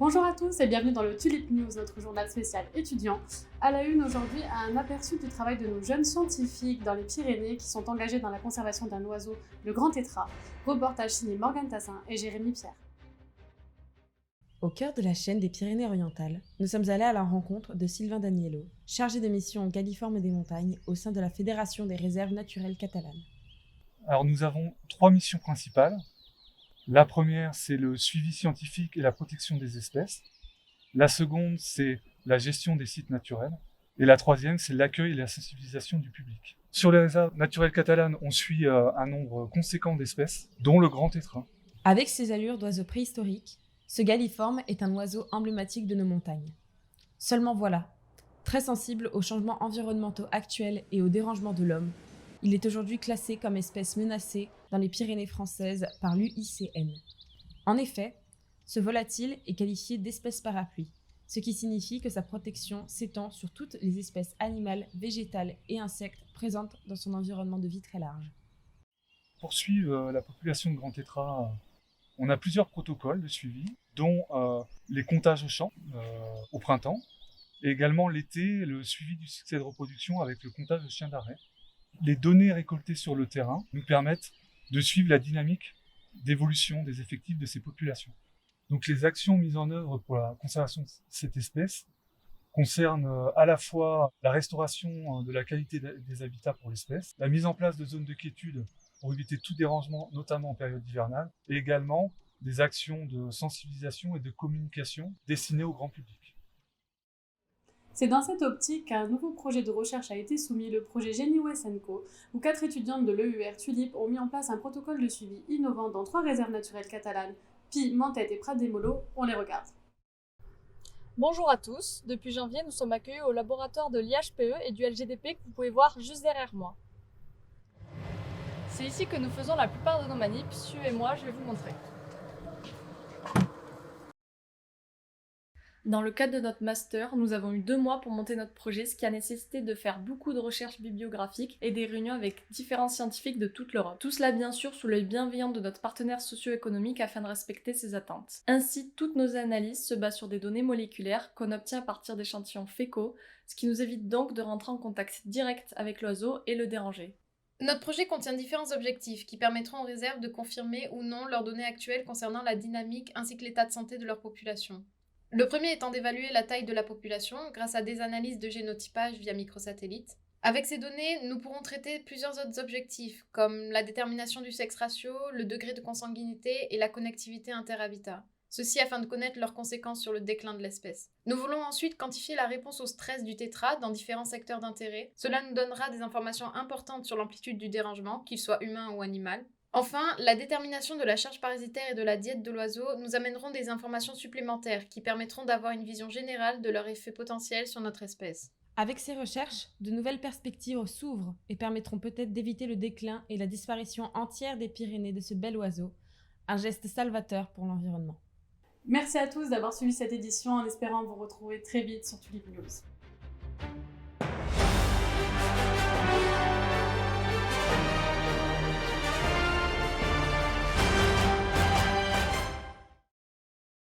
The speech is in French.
Bonjour à tous et bienvenue dans le Tulip News, notre journal spécial étudiant. À la une aujourd'hui, un aperçu du travail de nos jeunes scientifiques dans les Pyrénées qui sont engagés dans la conservation d'un oiseau, le grand tétras. Reportage signé Morgane Tassin et Jérémy Pierre. Au cœur de la chaîne des Pyrénées-Orientales, nous sommes allés à la rencontre de Sylvain Daniello, chargé de mission en Galliforme des montagnes au sein de la Fédération des réserves naturelles catalanes. Alors nous avons 3 missions principales. La première, c'est le suivi scientifique et la protection des espèces. La seconde, c'est la gestion des sites naturels. Et la troisième, c'est l'accueil et la sensibilisation du public. Sur les réserves naturelles catalanes, on suit un nombre conséquent d'espèces, dont le grand tétras. Avec ses allures d'oiseau préhistorique, ce galliforme est un oiseau emblématique de nos montagnes. Seulement voilà, très sensible aux changements environnementaux actuels et aux dérangements de l'homme, il est aujourd'hui classé comme espèce menacée dans les Pyrénées françaises par l'UICN. En effet, ce volatile est qualifié d'espèce parapluie, ce qui signifie que sa protection s'étend sur toutes les espèces animales, végétales et insectes présentes dans son environnement de vie très large. Pour suivre la population de grand tétras, on a plusieurs protocoles de suivi, dont les comptages au champ au printemps, et également l'été, le suivi du succès de reproduction avec le comptage au chien d'arrêt. Les données récoltées sur le terrain nous permettent de suivre la dynamique d'évolution des effectifs de ces populations. Donc les actions mises en œuvre pour la conservation de cette espèce concernent à la fois la restauration de la qualité des habitats pour l'espèce, la mise en place de zones de quiétude pour éviter tout dérangement, notamment en période hivernale, et également des actions de sensibilisation et de communication destinées au grand public. C'est dans cette optique qu'un nouveau projet de recherche a été soumis, le projet Géniwes & Co, où 4 étudiantes de l'EUR Tulip ont mis en place un protocole de suivi innovant dans 3 réserves naturelles catalanes, Pi, Mentet et Prat des Molos. On les regarde. Bonjour à tous, depuis janvier nous sommes accueillis au laboratoire de l'IHPE et du LGDP que vous pouvez voir juste derrière moi. C'est ici que nous faisons la plupart de nos manips, suivez-moi, je vais vous montrer. Dans le cadre de notre master, nous avons eu 2 mois pour monter notre projet, ce qui a nécessité de faire beaucoup de recherches bibliographiques et des réunions avec différents scientifiques de toute l'Europe. Tout cela bien sûr sous l'œil bienveillant de notre partenaire socio-économique afin de respecter ses attentes. Ainsi, toutes nos analyses se basent sur des données moléculaires qu'on obtient à partir d'échantillons fécaux, ce qui nous évite donc de rentrer en contact direct avec l'oiseau et le déranger. Notre projet contient différents objectifs qui permettront aux réserves de confirmer ou non leurs données actuelles concernant la dynamique ainsi que l'état de santé de leur population. Le premier étant d'évaluer la taille de la population grâce à des analyses de génotypage via microsatellite. Avec ces données, nous pourrons traiter plusieurs autres objectifs, comme la détermination du sexe ratio, le degré de consanguinité et la connectivité interhabitat. Ceci afin de connaître leurs conséquences sur le déclin de l'espèce. Nous voulons ensuite quantifier la réponse au stress du tétras dans différents secteurs d'intérêt. Cela nous donnera des informations importantes sur l'amplitude du dérangement, qu'il soit humain ou animal. Enfin, la détermination de la charge parasitaire et de la diète de l'oiseau nous amèneront des informations supplémentaires qui permettront d'avoir une vision générale de leur effet potentiel sur notre espèce. Avec ces recherches, de nouvelles perspectives s'ouvrent et permettront peut-être d'éviter le déclin et la disparition entière des Pyrénées de ce bel oiseau, un geste salvateur pour l'environnement. Merci à tous d'avoir suivi cette édition en espérant vous retrouver très vite sur Tulip News.